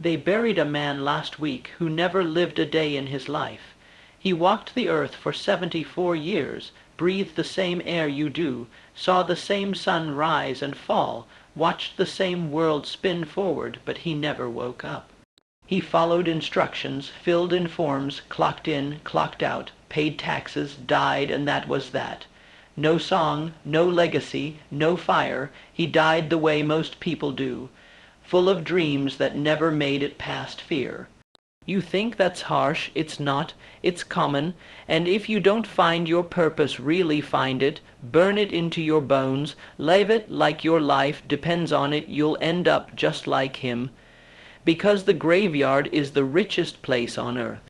They buried a man last week who never lived a day in his life. He walked the earth for 74 years, breathed the same air you do, saw the same sun rise and fall, watched the same world spin forward, but he never woke up. He followed instructions, filled in forms, clocked in, clocked out, paid taxes, died, and that was that. No song, no legacy, no fire. He died the way most people do, full of dreams that never made it past fear. You think that's harsh. It's not. It's common. And if you don't find your purpose, really find it, burn it into your bones, live it like your life depends on it, you'll end up just like him. Because the graveyard is the richest place on earth.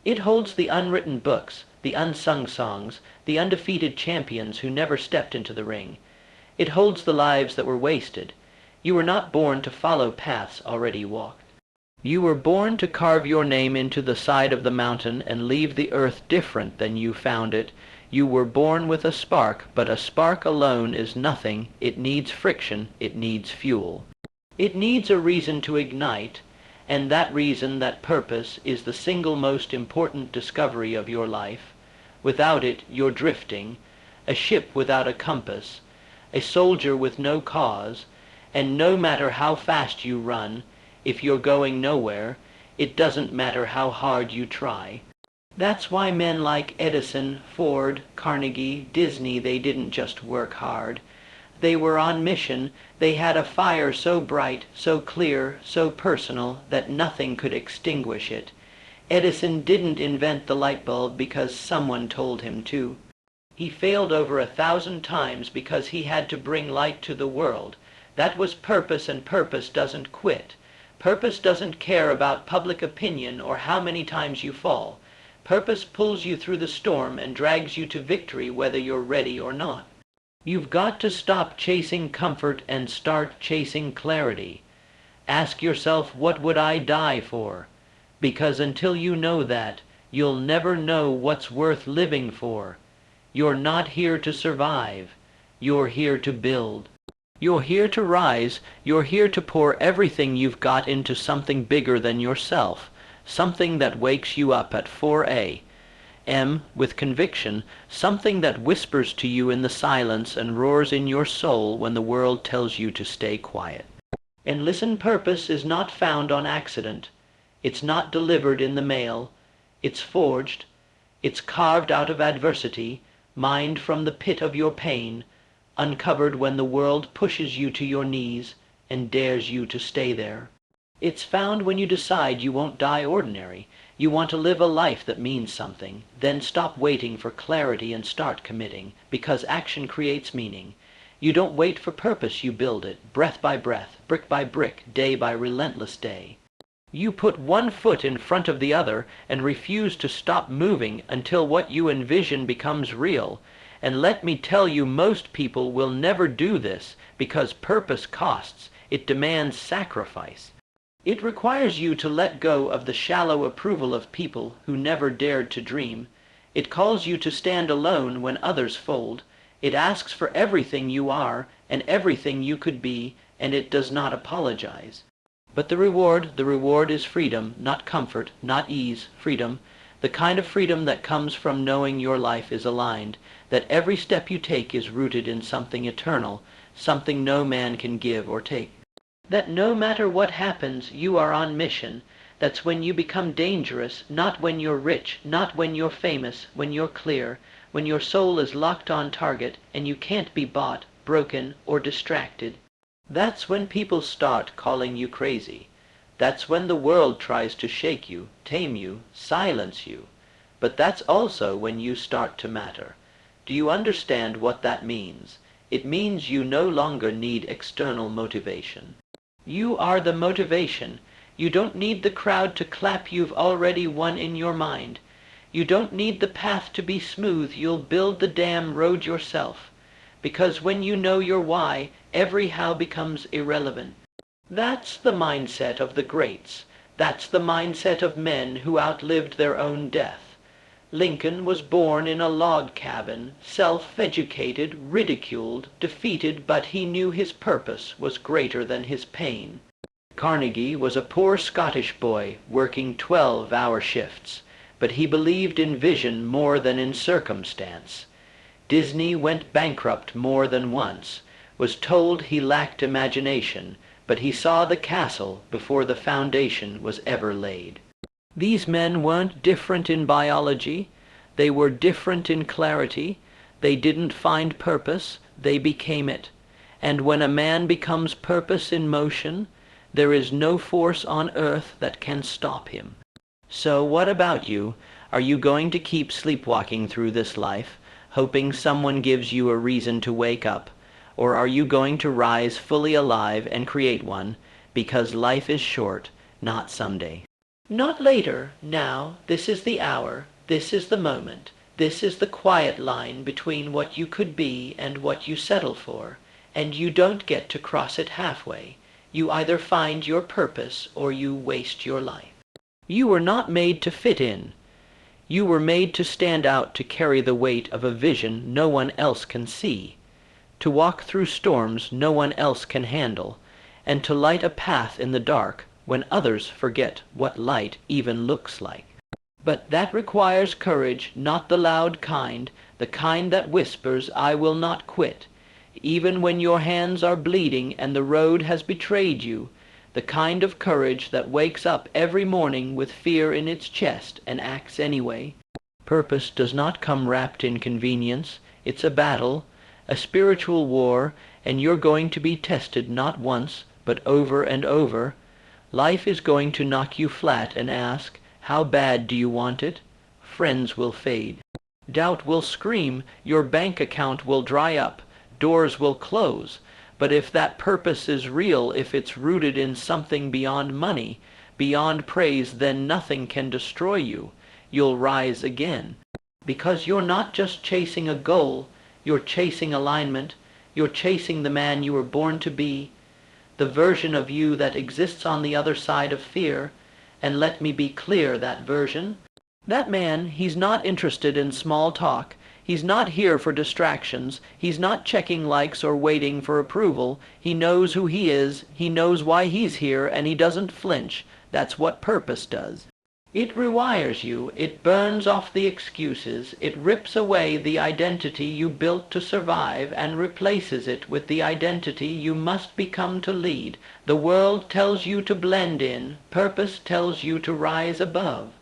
It holds the unwritten books, the unsung songs, the undefeated champions who never stepped into the ring. It holds the lives that were wasted. You were not born to follow paths already walked. You were born to carve your name into the side of the mountain and leave the earth different than you found it. You were born with a spark, but a spark alone is nothing. It needs friction. It needs fuel. It needs a reason to ignite, and that reason, that purpose, is the single most important discovery of your life. Without it, you're drifting, a ship without a compass, a soldier with no cause, and no matter how fast you run, if you're going nowhere, it doesn't matter how hard you try. That's why men like Edison, Ford, Carnegie, Disney, they didn't just work hard. They were on mission. They had a fire so bright, so clear, so personal, that nothing could extinguish it. Edison didn't invent the light bulb because someone told him to. He failed over 1,000 times because he had to bring light to the world. That was purpose, and purpose doesn't quit. Purpose doesn't care about public opinion or how many times you fall. Purpose pulls you through the storm and drags you to victory whether you're ready or not. You've got to stop chasing comfort and start chasing clarity. Ask yourself, what would I die for? Because until you know that, you'll never know what's worth living for. You're not here to survive. You're here to build. You're here to rise. You're here to pour everything you've got into something bigger than yourself, something that wakes you up at 4 a.m. with conviction, something that whispers to you in the silence and roars in your soul when the world tells you to stay quiet. And listen, purpose is not found on accident. It's not delivered in the mail. It's forged. It's carved out of adversity, mined from the pit of your pain, uncovered when the world pushes you to your knees and dares you to stay there. It's found when you decide you won't die ordinary. You want to live a life that means something. Then stop waiting for clarity and start committing, because action creates meaning. You don't wait for purpose, you build it, breath by breath, brick by brick, day by relentless day. You put one foot in front of the other and refuse to stop moving until what you envision becomes real. And let me tell you, most people will never do this because purpose costs. It demands sacrifice. It requires you to let go of the shallow approval of people who never dared to dream. It calls you to stand alone when others fold. It asks for everything you are and everything you could be, and it does not apologize. But the reward is freedom, not comfort, not ease, freedom. The kind of freedom that comes from knowing your life is aligned, that every step you take is rooted in something eternal, something no man can give or take. That no matter what happens, you are on mission. That's when you become dangerous, not when you're rich, not when you're famous, when you're clear, when your soul is locked on target and you can't be bought, broken, or distracted. That's when people start calling you crazy. That's when the world tries to shake you, tame you, silence you. But that's also when you start to matter. Do you understand what that means? It means you no longer need external motivation. You are the motivation. You don't need the crowd to clap. You've already won in your mind. You don't need the path to be smooth. You'll build the damn road yourself. Because when you know your why, every how becomes irrelevant. That's the mindset of the greats. That's the mindset of men who outlived their own death. Lincoln was born in a log cabin, self-educated, ridiculed, defeated, but he knew his purpose was greater than his pain. Carnegie was a poor Scottish boy working 12-hour shifts, but he believed in vision more than in circumstance. Disney went bankrupt more than once, was told he lacked imagination, but he saw the castle before the foundation was ever laid. These men weren't different in biology. They were different in clarity. They didn't find purpose. They became it. And when a man becomes purpose in motion, there is no force on earth that can stop him. So what about you? Are you going to keep sleepwalking through this life, hoping someone gives you a reason to wake up? Or are you going to rise fully alive and create one, because life is short, not someday? Not later, now, this is the hour, this is the moment, this is the quiet line between what you could be and what you settle for, and you don't get to cross it halfway. You either find your purpose or you waste your life. You were not made to fit in. You were made to stand out, to carry the weight of a vision no one else can see, to walk through storms no one else can handle, and to light a path in the dark when others forget what light even looks like. But that requires courage, not the loud kind, the kind that whispers, "I will not quit," even when your hands are bleeding and the road has betrayed you, the kind of courage that wakes up every morning with fear in its chest and acts anyway. Purpose does not come wrapped in convenience. It's a battle, a spiritual war, and you're going to be tested not once, but over and over. Life is going to knock you flat and ask, "How bad do you want it?" Friends will fade. Doubt will scream. Your bank account will dry up. Doors will close. But if that purpose is real, if it's rooted in something beyond money, beyond praise, then nothing can destroy you. You'll rise again. Because you're not just chasing a goal, you're chasing alignment. You're chasing the man you were born to be, the version of you that exists on the other side of fear. And let me be clear, that version, that man, he's not interested in small talk. He's not here for distractions. He's not checking likes or waiting for approval. He knows who he is. He knows why he's here, and he doesn't flinch. That's what purpose does. It rewires you. It burns off the excuses. It rips away the identity you built to survive and replaces it with the identity you must become to lead. The world tells you to blend in. Purpose tells you to rise above.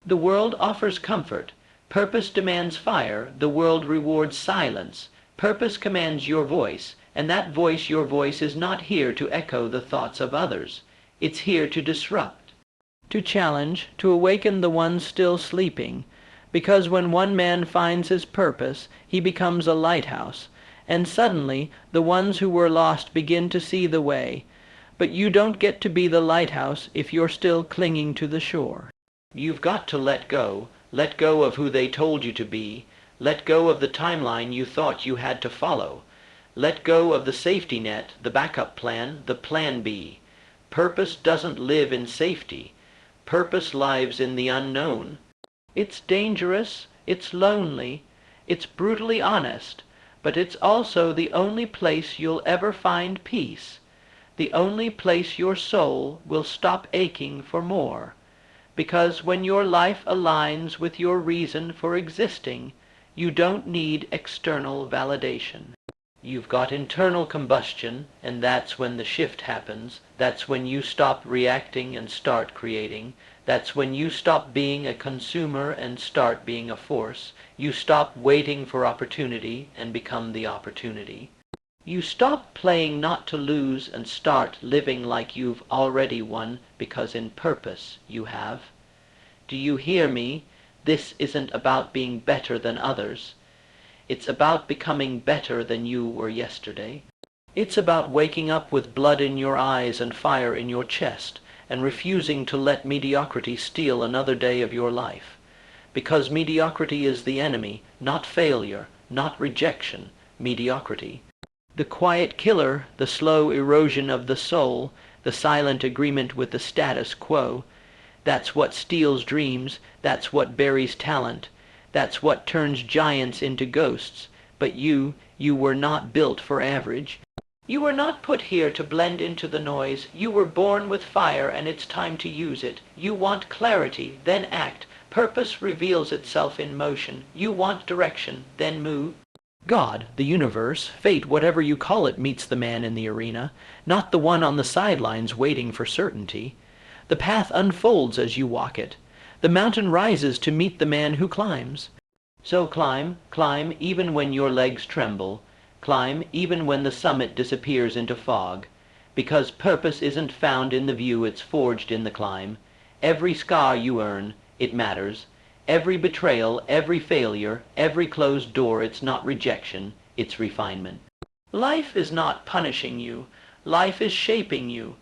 The world offers comfort. Purpose demands fire. The world rewards silence. Purpose commands your voice, and that voice, your voice, is not here to echo the thoughts of others. It's here to disrupt, to challenge, to awaken the ones still sleeping. Because when one man finds his purpose, he becomes a lighthouse, and suddenly the ones who were lost begin to see the way. But you don't get to be the lighthouse if you're still clinging to the shore. You've got to let go. Let go of who they told you to be. Let go of the timeline you thought you had to follow. Let go of the safety net, the backup plan, the plan B. Purpose doesn't live in safety. Purpose lives in the unknown. It's dangerous, it's lonely, it's brutally honest, but it's also the only place you'll ever find peace, the only place your soul will stop aching for more. Because when your life aligns with your reason for existing, you don't need external validation. You've got internal combustion, and that's when the shift happens. That's when you stop reacting and start creating. That's when you stop being a consumer and start being a force. You stop waiting for opportunity and become the opportunity. You stop playing not to lose and start living like you've already won, because in purpose you have. Do you hear me? This isn't about being better than others. It's about becoming better than you were yesterday. It's about waking up with blood in your eyes and fire in your chest, and refusing to let mediocrity steal another day of your life. Because mediocrity is the enemy, not failure, not rejection, mediocrity. The quiet killer, the slow erosion of the soul, the silent agreement with the status quo. That's what steals dreams. That's what buries talent. That's what turns giants into ghosts. But you were not built for average. You were not put here to blend into the noise. You were born with fire, and it's time to use it. You want clarity, then act. Purpose reveals itself in motion. You want direction, then move. God, the universe, fate, whatever you call it, meets the man in the arena, not the one on the sidelines waiting for certainty. The path unfolds as you walk it. The mountain rises to meet the man who climbs. So climb, climb, even when your legs tremble. Climb, even when the summit disappears into fog. Because purpose isn't found in the view, it's forged in the climb. Every scar you earn, it matters. Every betrayal, every failure, every closed door, it's not rejection, it's refinement. Life is not punishing you. Life is shaping you,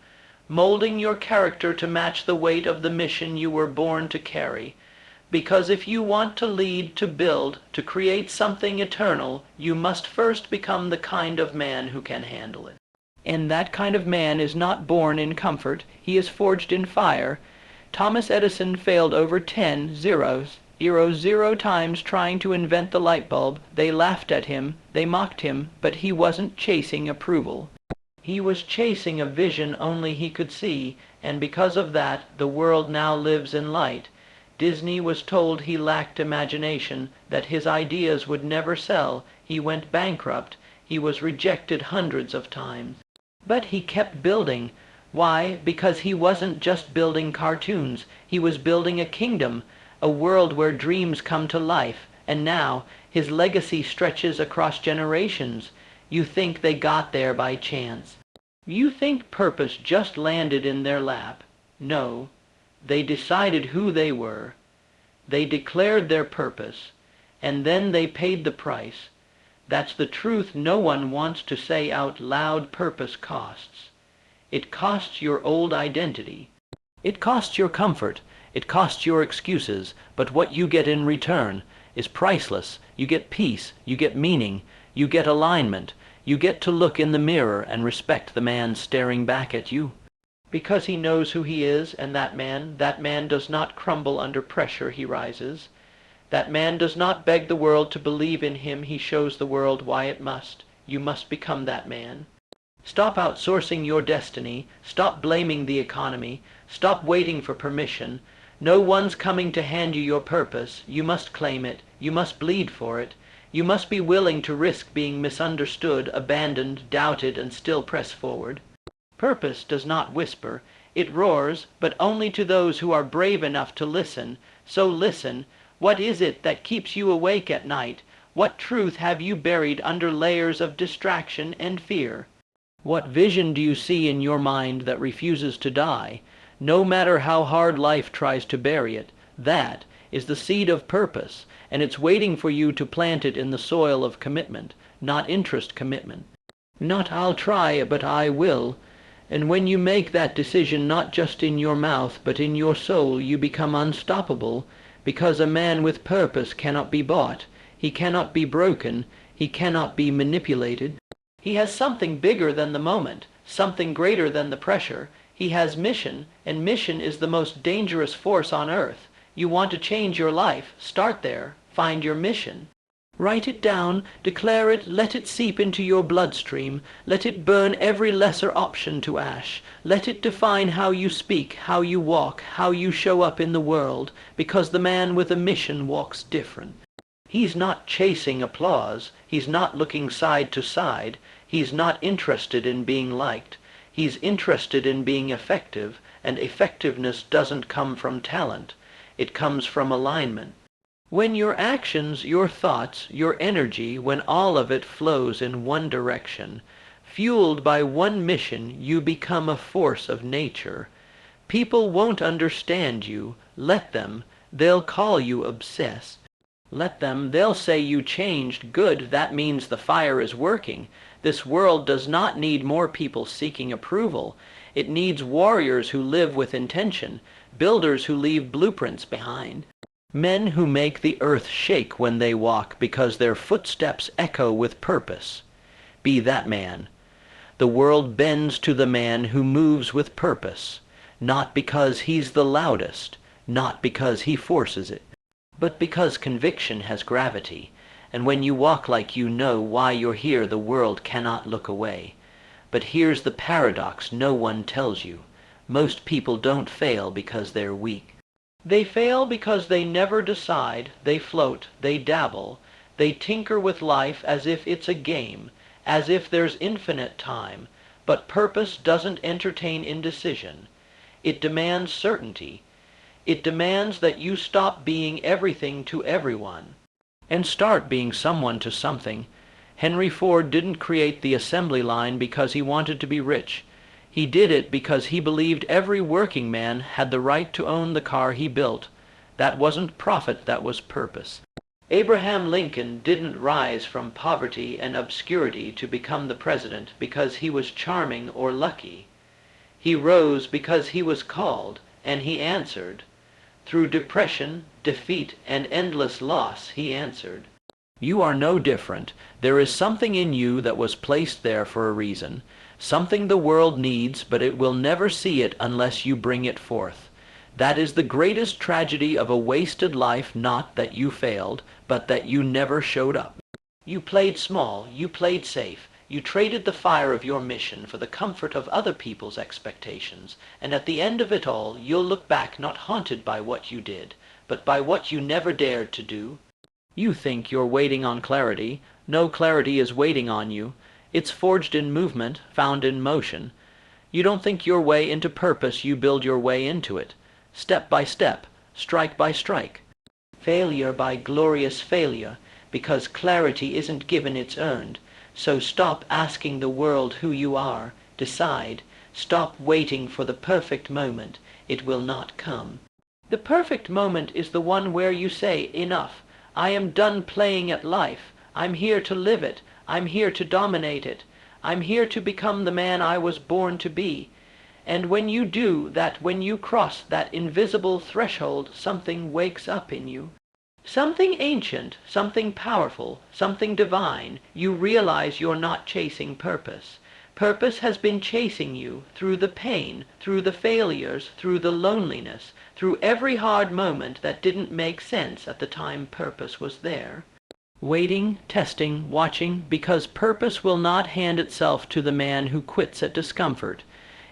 molding your character to match the weight of the mission you were born to carry. Because if you want to lead, to build, to create something eternal, you must first become the kind of man who can handle it. And that kind of man is not born in comfort, he is forged in fire. Thomas Edison failed over 10 zero times trying to invent the light bulb. They laughed at him, they mocked him, but he wasn't chasing approval. He was chasing a vision only he could see, and because of that, the world now lives in light. Disney was told he lacked imagination, that his ideas would never sell. He went bankrupt. He was rejected hundreds of times. But he kept building. Why? Because he wasn't just building cartoons. He was building a kingdom, a world where dreams come to life. And now, his legacy stretches across generations. You think they got there by chance. You think purpose just landed in their lap. No. They decided who they were. They declared their purpose. And then they paid the price. That's the truth no one wants to say out loud. Purpose costs. It costs your old identity. It costs your comfort. It costs your excuses. But what you get in return is priceless. You get peace. You get meaning. You get alignment. You get to look in the mirror and respect the man staring back at you. Because he knows who he is, and that man does not crumble under pressure, he rises. That man does not beg the world to believe in him, he shows the world why it must. You must become that man. Stop outsourcing your destiny. Stop blaming the economy. Stop waiting for permission. No one's coming to hand you your purpose. You must claim it. You must bleed for it. You must be willing to risk being misunderstood, abandoned, doubted, and still press forward. Purpose does not whisper. It roars, but only to those who are brave enough to listen. So listen. What is it that keeps you awake at night? What truth have you buried under layers of distraction and fear? What vision do you see in your mind that refuses to die? No matter how hard life tries to bury it, that is the seed of purpose, and it's waiting for you to plant it in the soil of commitment, not interest commitment. Not I'll try, but I will. And when you make that decision not just in your mouth, but in your soul, you become unstoppable, because a man with purpose cannot be bought. He cannot be broken. He cannot be manipulated. He has something bigger than the moment, something greater than the pressure. He has mission, and mission is the most dangerous force on earth. You want to change your life, start there, find your mission. Write it down, declare it, let it seep into your bloodstream, let it burn every lesser option to ash, let it define how you speak, how you walk, how you show up in the world, because the man with a mission walks different. He's not chasing applause, he's not looking side to side, he's not interested in being liked, he's interested in being effective, and effectiveness doesn't come from talent, it comes from alignment. When your actions, your thoughts, your energy, when all of it flows in one direction, fueled by one mission, you become a force of nature. People won't understand you. Let them. They'll call you obsessed. Let them. They'll say you changed. Good. That means the fire is working. This world does not need more people seeking approval. It needs warriors who live with intention, builders who leave blueprints behind. Men who make the earth shake when they walk because their footsteps echo with purpose. Be that man. The world bends to the man who moves with purpose, not because he's the loudest, not because he forces it, but because conviction has gravity, and when you walk like you know why you're here, the world cannot look away. But here's the paradox no one tells you. Most people don't fail because they're weak. They fail because they never decide, they float, they dabble, they tinker with life as if it's a game, as if there's infinite time, but purpose doesn't entertain indecision. It demands certainty. It demands that you stop being everything to everyone and start being someone to something. Henry Ford didn't create the assembly line because he wanted to be rich. He did it because he believed every working man had the right to own the car he built. That wasn't profit, that was purpose. Abraham Lincoln didn't rise from poverty and obscurity to become the president because he was charming or lucky. He rose because he was called, and he answered. Through depression, defeat, and endless loss, he answered. You are no different. There is something in you that was placed there for a reason, something the world needs, but it will never see it unless you bring it forth. That is the greatest tragedy of a wasted life, not that you failed, but that you never showed up. You played small, you played safe, you traded the fire of your mission for the comfort of other people's expectations, and at the end of it all, you'll look back not haunted by what you did, but by what you never dared to do. You think you're waiting on clarity. No clarity is waiting on you. It's forged in movement, found in motion. You don't think your way into purpose, you build your way into it, step by step, strike by strike, failure by glorious failure, because clarity isn't given, it's earned. So stop asking the world who you are. Decide. Stop waiting for the perfect moment. It will not come. The perfect moment is the one where you say, enough. I am done playing at life. I'm here to live it. I'm here to dominate it. I'm here to become the man I was born to be. And when you do that, when you cross that invisible threshold, something wakes up in you. Something ancient, something powerful, something divine. You realize you're not chasing purpose. Purpose has been chasing you through the pain, through the failures, through the loneliness, through every hard moment that didn't make sense at the time purpose was there. Waiting, testing, watching, because purpose will not hand itself to the man who quits at discomfort.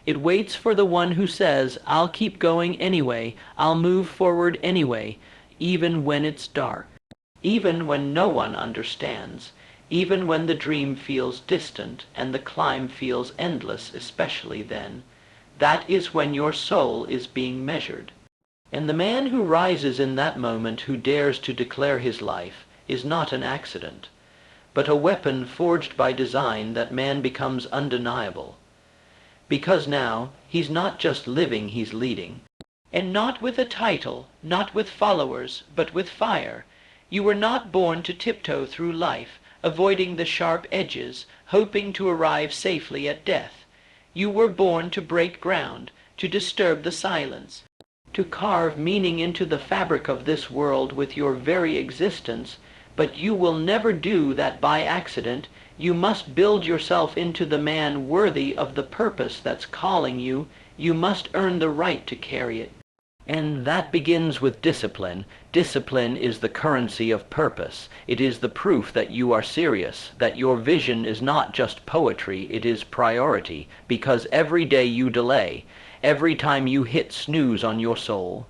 It waits for the one who says, I'll keep going anyway, I'll move forward anyway, even when it's dark, even when no one understands, even when the dream feels distant and the climb feels endless, especially then. That is when your soul is being measured. And the man who rises in that moment, who dares to declare his life, is not an accident, but a weapon forged by design that man becomes undeniable. Because now, he's not just living, he's leading. And not with a title, not with followers, but with fire. You were not born to tiptoe through life, avoiding the sharp edges, hoping to arrive safely at death. You were born to break ground, to disturb the silence, to carve meaning into the fabric of this world with your very existence. But you will never do that by accident. You must build yourself into the man worthy of the purpose that's calling you. You must earn the right to carry it. And that begins with discipline. Discipline is the currency of purpose. It is the proof that you are serious, that your vision is not just poetry, it is priority, because every day you delay, every time you hit snooze on your soul,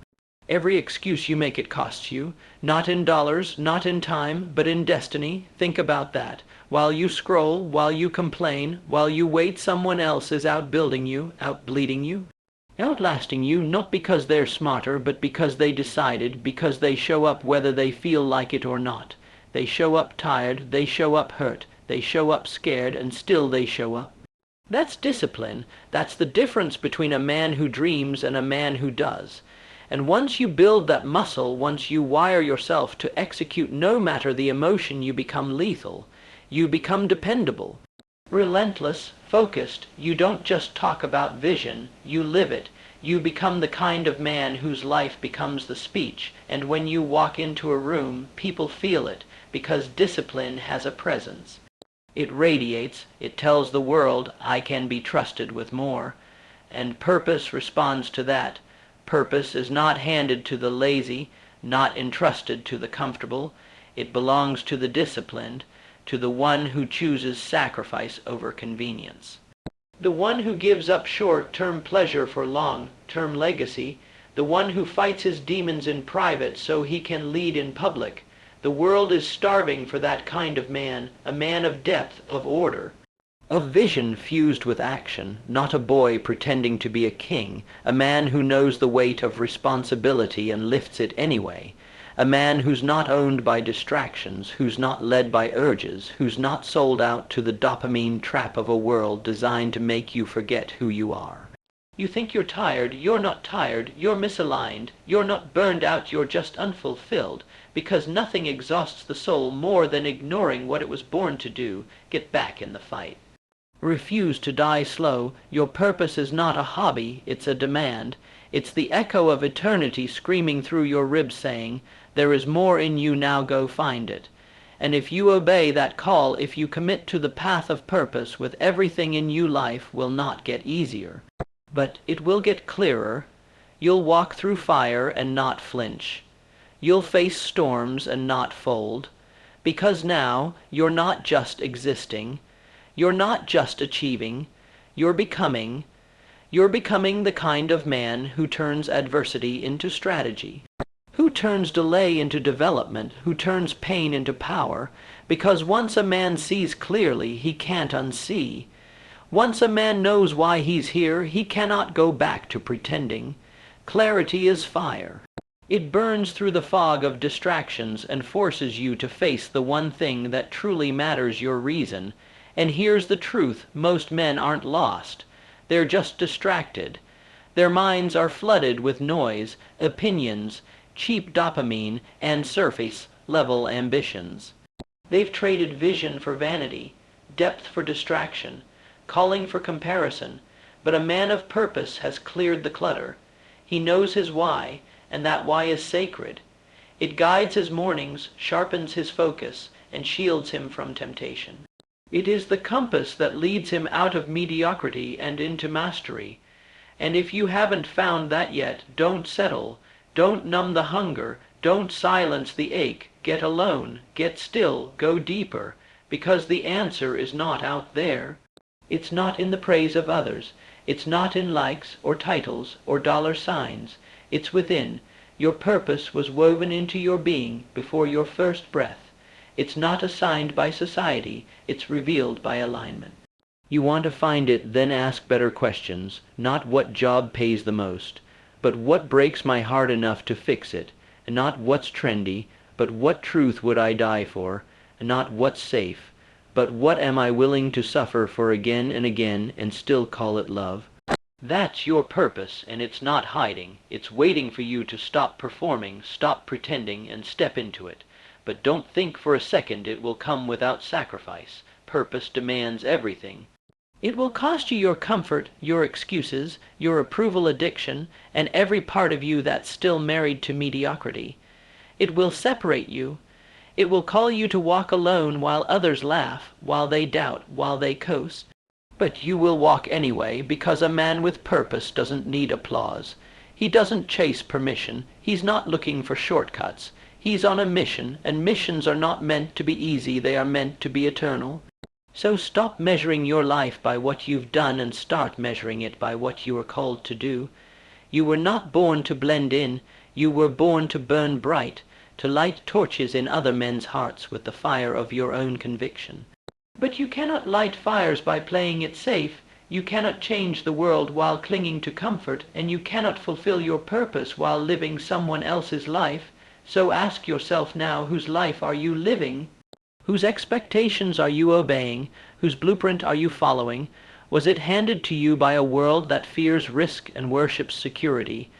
every excuse you make, it costs you, not in dollars, not in time, but in destiny. Think about that. While you scroll, while you complain, while you wait, someone else is outbuilding you, outbleeding you, outlasting you, not because they're smarter, but because they decided, because they show up whether they feel like it or not. They show up tired, they show up hurt, they show up scared, and still they show up. That's discipline. That's the difference between a man who dreams and a man who does. And once you build that muscle, once you wire yourself to execute no matter the emotion, you become lethal. You become dependable. Relentless, focused. You don't just talk about vision, you live it. You become the kind of man whose life becomes the speech, and when you walk into a room, people feel it, because discipline has a presence. It radiates, it tells the world, I can be trusted with more. And purpose responds to that. Purpose is not handed to the lazy, not entrusted to the comfortable. It belongs to the disciplined, to the one who chooses sacrifice over convenience. The one who gives up short-term pleasure for long-term legacy, the one who fights his demons in private so he can lead in public. The world is starving for that kind of man, a man of depth, of order, of vision fused with action, not a boy pretending to be a king, a man who knows the weight of responsibility and lifts it anyway, a man who's not owned by distractions, who's not led by urges, who's not sold out to the dopamine trap of a world designed to make you forget who you are. You think you're tired, you're not tired, you're misaligned, you're not burned out, you're just unfulfilled, because nothing exhausts the soul more than ignoring what it was born to do. Get back in the fight. Refuse to die slow. Your purpose is not a hobby, it's a demand. It's the echo of eternity screaming through your ribs saying, there is more in you, now go find it. And if you obey that call, if you commit to the path of purpose with everything in you, life will not get easier, but it will get clearer. You'll walk through fire and not flinch. You'll face storms and not fold, because now you're not just existing, you're not just achieving, you're becoming the kind of man who turns adversity into strategy, who turns delay into development, who turns pain into power, because once a man sees clearly, he can't unsee. Once a man knows why he's here, he cannot go back to pretending. Clarity is fire. It burns through the fog of distractions and forces you to face the one thing that truly matters, your reason. And here's the truth, most men aren't lost. They're just distracted. Their minds are flooded with noise, opinions, cheap dopamine, and surface-level ambitions. They've traded vision for vanity, depth for distraction, calling for comparison. But a man of purpose has cleared the clutter. He knows his why, and that why is sacred. It guides his mornings, sharpens his focus, and shields him from temptation. It is the compass that leads him out of mediocrity and into mastery. And if you haven't found that yet, don't settle. Don't numb the hunger. Don't silence the ache. Get alone. Get still. Go deeper. Because the answer is not out there. It's not in the praise of others. It's not in likes or titles or dollar signs. It's within. Your purpose was woven into your being before your first breath. It's not assigned by society, it's revealed by alignment. You want to find it, then ask better questions, not what job pays the most, but what breaks my heart enough to fix it, and not what's trendy, but what truth would I die for, and not what's safe, but what am I willing to suffer for again and again and still call it love. That's your purpose, and it's not hiding. It's waiting for you to stop performing, stop pretending, and step into it. But don't think for a second it will come without sacrifice. Purpose demands everything. It will cost you your comfort, your excuses, your approval addiction, and every part of you that's still married to mediocrity. It will separate you. It will call you to walk alone while others laugh, while they doubt, while they coast. But you will walk anyway, because a man with purpose doesn't need applause. He doesn't chase permission. He's not looking for shortcuts. He's on a mission, and missions are not meant to be easy, they are meant to be eternal. So stop measuring your life by what you've done and start measuring it by what you are called to do. You were not born to blend in, you were born to burn bright, to light torches in other men's hearts with the fire of your own conviction. But you cannot light fires by playing it safe. You cannot change the world while clinging to comfort, and you cannot fulfill your purpose while living someone else's life. So ask yourself now, whose life are you living? Whose expectations are you obeying? Whose blueprint are you following? Was it handed to you by a world that fears risk and worships security?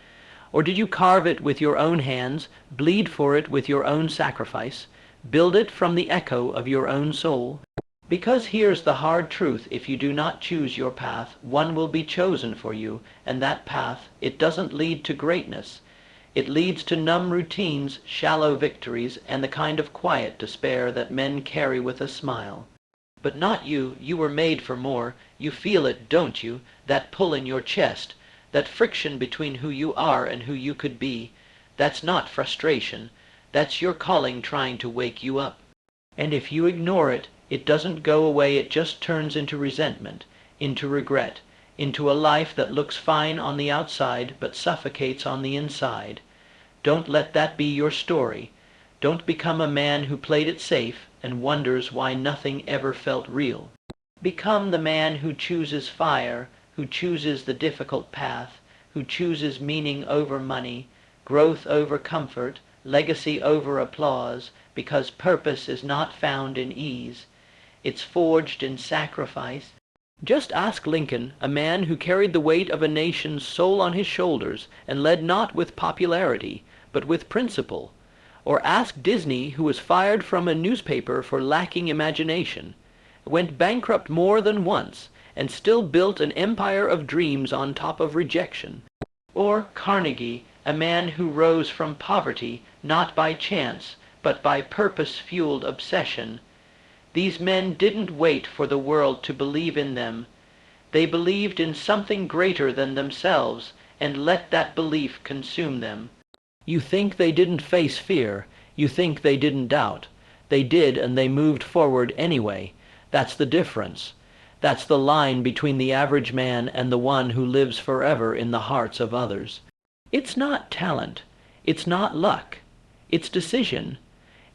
Or did you carve it with your own hands, bleed for it with your own sacrifice, build it from the echo of your own soul? Because here's the hard truth, if you do not choose your path, one will be chosen for you, and that path, it doesn't lead to greatness. It leads to numb routines, shallow victories, and the kind of quiet despair that men carry with a smile. But not you. You were made for more. You feel it, don't you? That pull in your chest, that friction between who you are and who you could be. That's not frustration. That's your calling trying to wake you up. And if you ignore it, it doesn't go away, it just turns into resentment. into regret, into a life that looks fine on the outside but suffocates on the inside. Don't let that be your story. Don't become a man who played it safe and wonders why nothing ever felt real. Become the man who chooses fire, who chooses the difficult path, who chooses meaning over money, growth over comfort, legacy over applause, because purpose is not found in ease. It's forged in sacrifice. Just ask Lincoln, a man who carried the weight of a nation's soul on his shoulders and led not with popularity, but with principle. Or ask Disney, who was fired from a newspaper for lacking imagination, went bankrupt more than once, and still built an empire of dreams on top of rejection. Or Carnegie, a man who rose from poverty not by chance, but by purpose-fueled obsession. These men didn't wait for the world to believe in them. They believed in something greater than themselves, and let that belief consume them. You think they didn't face fear. You think they didn't doubt. They did, and they moved forward anyway. That's the difference. That's the line between the average man and the one who lives forever in the hearts of others. It's not talent. It's not luck. It's decision.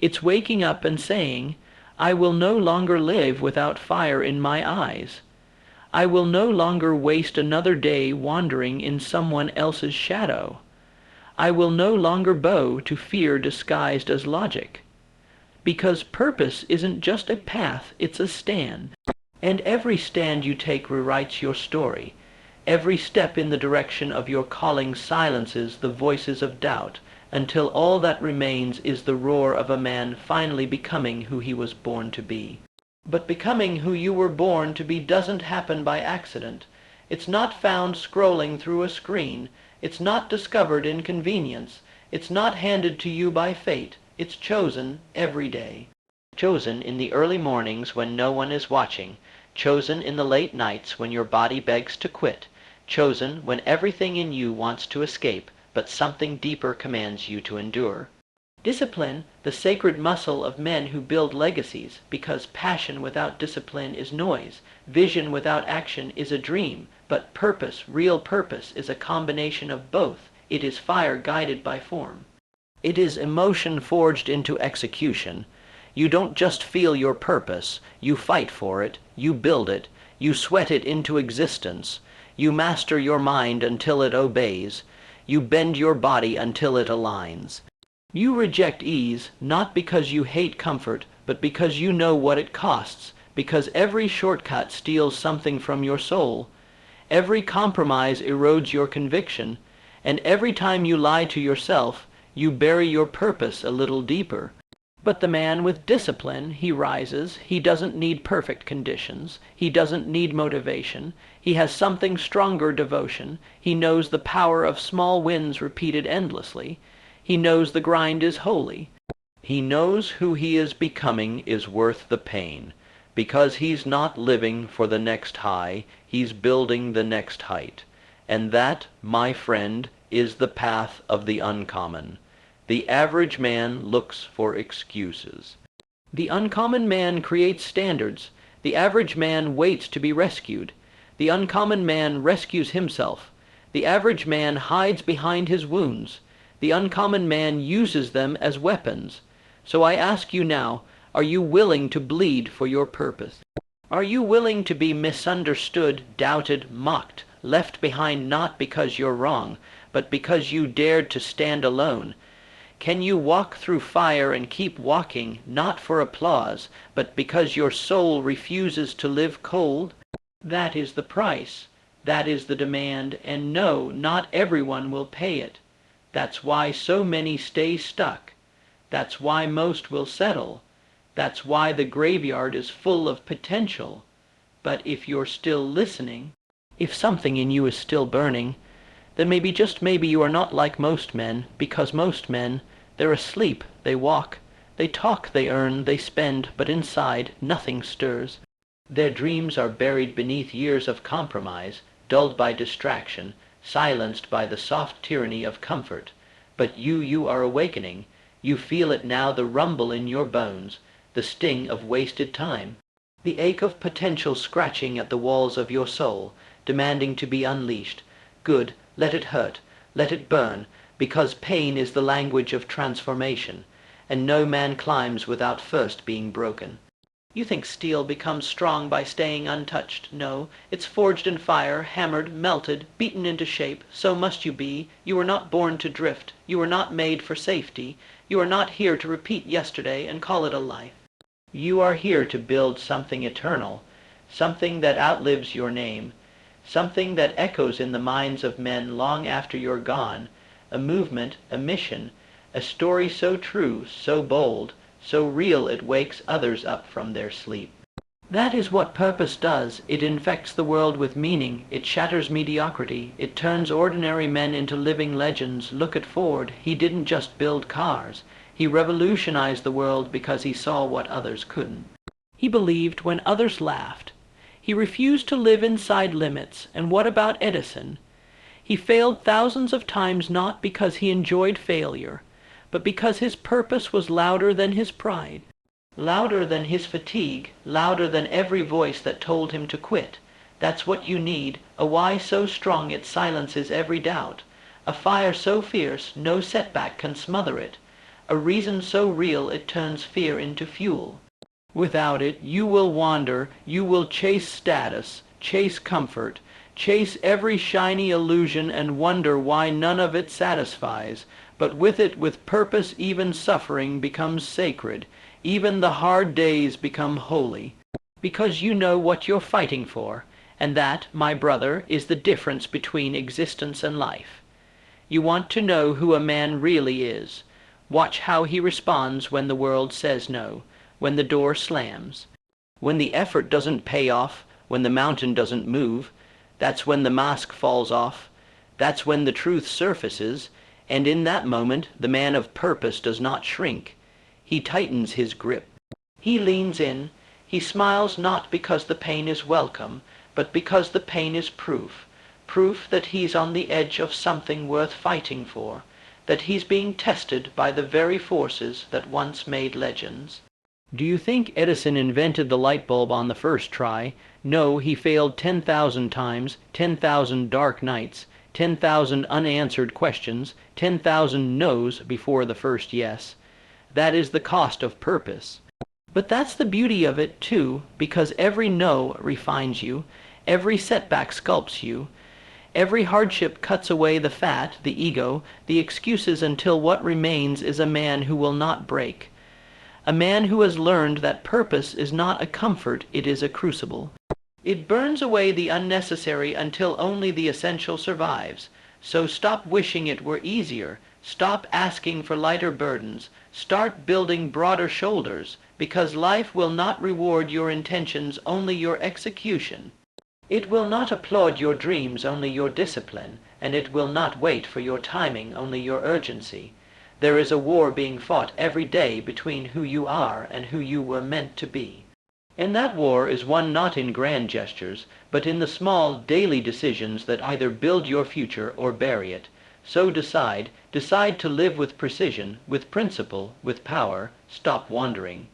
It's waking up and saying, I will no longer live without fire in my eyes. I will no longer waste another day wandering in someone else's shadow. I will no longer bow to fear disguised as logic. Because purpose isn't just a path, it's a stand. And every stand you take rewrites your story. Every step in the direction of your calling silences the voices of doubt, until all that remains is the roar of a man finally becoming who he was born to be. But becoming who you were born to be doesn't happen by accident. It's not found scrolling through a screen. It's not discovered in convenience. It's not handed to you by fate. It's chosen every day. Chosen in the early mornings when no one is watching. Chosen in the late nights when your body begs to quit. Chosen when everything in you wants to escape, but something deeper commands you to endure. Discipline, the sacred muscle of men who build legacies, because passion without discipline is noise, vision without action is a dream, but purpose, real purpose, is a combination of both. It is fire guided by form. It is emotion forged into execution. You don't just feel your purpose, you fight for it, you build it, you sweat it into existence, you master your mind until it obeys, you bend your body until it aligns. You reject ease not because you hate comfort, but because you know what it costs, because every shortcut steals something from your soul, every compromise erodes your conviction, and every time you lie to yourself, you bury your purpose a little deeper. But the man with discipline, he rises. He doesn't need perfect conditions. He doesn't need motivation. He has something stronger, devotion. He knows the power of small wins repeated endlessly. He knows the grind is holy. He knows who he is becoming is worth the pain. Because he's not living for the next high, he's building the next height. And that, my friend, is the path of the uncommon. The average man looks for excuses. The uncommon man creates standards. The average man waits to be rescued. The uncommon man rescues himself. The average man hides behind his wounds. The uncommon man uses them as weapons. So I ask you now, are you willing to bleed for your purpose? Are you willing to be misunderstood, doubted, mocked, left behind not because you're wrong, but because you dared to stand alone? Can you walk through fire and keep walking, not for applause, but because your soul refuses to live cold? That is the price. That is the demand, and no, not everyone will pay it. That's why so many stay stuck. That's why most will settle. That's why the graveyard is full of potential. But if you're still listening, if something in you is still burning, then maybe, just maybe, you are not like most men, because most men, they're asleep, they walk, they talk, they earn, they spend, but inside nothing stirs. Their dreams are buried beneath years of compromise, dulled by distraction, silenced by the soft tyranny of comfort. But you are awakening. You feel it now, the rumble in your bones, the sting of wasted time. The ache of potential scratching at the walls of your soul, demanding to be unleashed. Good, let it hurt, let it burn, because pain is the language of transformation, and no man climbs without first being broken. You think steel becomes strong by staying untouched. No, it's forged in fire, hammered, melted, beaten into shape. So must you be. You were not born to drift. You were not made for safety. You are not here to repeat yesterday and call it a life. You are here to build something eternal, something that outlives your name, something that echoes in the minds of men long after you're gone, a movement, a mission, a story so true, so bold, so real it wakes others up from their sleep. That is what purpose does. It infects the world with meaning. It shatters mediocrity. It turns ordinary men into living legends. Look at Ford. He didn't just build cars. He revolutionized the world because he saw what others couldn't. He believed when others laughed. He refused to live inside limits. And what about Edison? He failed thousands of times not because he enjoyed failure, but because his purpose was louder than his pride, louder than his fatigue, louder than every voice that told him to quit. That's what you need, a why so strong it silences every doubt, a fire so fierce no setback can smother it, a reason so real it turns fear into fuel. Without it, you will wander, you will chase status, chase comfort, chase every shiny illusion and wonder why none of it satisfies. But with it, with purpose, even suffering becomes sacred. Even the hard days become holy. Because you know what you're fighting for. And that, my brother, is the difference between existence and life. You want to know who a man really is. Watch how he responds when the world says no, when the door slams, when the effort doesn't pay off, when the mountain doesn't move. That's when the mask falls off. That's when the truth surfaces. And in that moment, the man of purpose does not shrink. He tightens his grip. He leans in. He smiles not because the pain is welcome, but because the pain is proof. Proof that he's on the edge of something worth fighting for, that he's being tested by the very forces that once made legends. Do you think Edison invented the light bulb on the first try? No, he failed 10,000 times, 10,000 dark nights, 10,000 unanswered questions, 10,000 no's before the first yes. That is the cost of purpose. But that's the beauty of it, too, because every no refines you, every setback sculpts you, every hardship cuts away the fat, the ego, the excuses until what remains is a man who will not break. A man who has learned that purpose is not a comfort, it is a crucible. It burns away the unnecessary until only the essential survives. So stop wishing it were easier. Stop asking for lighter burdens. Start building broader shoulders, because life will not reward your intentions, only your execution. It will not applaud your dreams, only your discipline, and it will not wait for your timing, only your urgency. There is a war being fought every day between who you are and who you were meant to be. And that war is won not in grand gestures, but in the small daily decisions that either build your future or bury it. So decide to live with precision, with principle, with power. Stop wandering.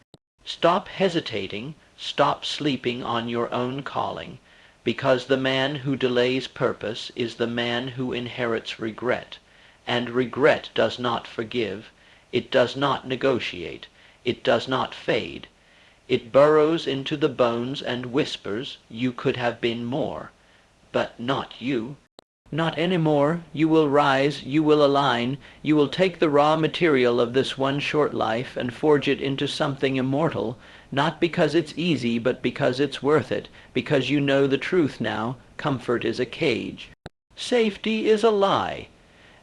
Stop hesitating. Stop sleeping on your own calling. Because the man who delays purpose is the man who inherits regret. And regret does not forgive. It does not negotiate. It does not fade. It burrows into the bones and whispers, you could have been more. But not you. Not anymore. You will rise, you will align, you will take the raw material of this one short life and forge it into something immortal, not because it's easy, but because it's worth it, because you know the truth now. Comfort is a cage. Safety is a lie.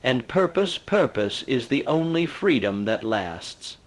And purpose is the only freedom that lasts.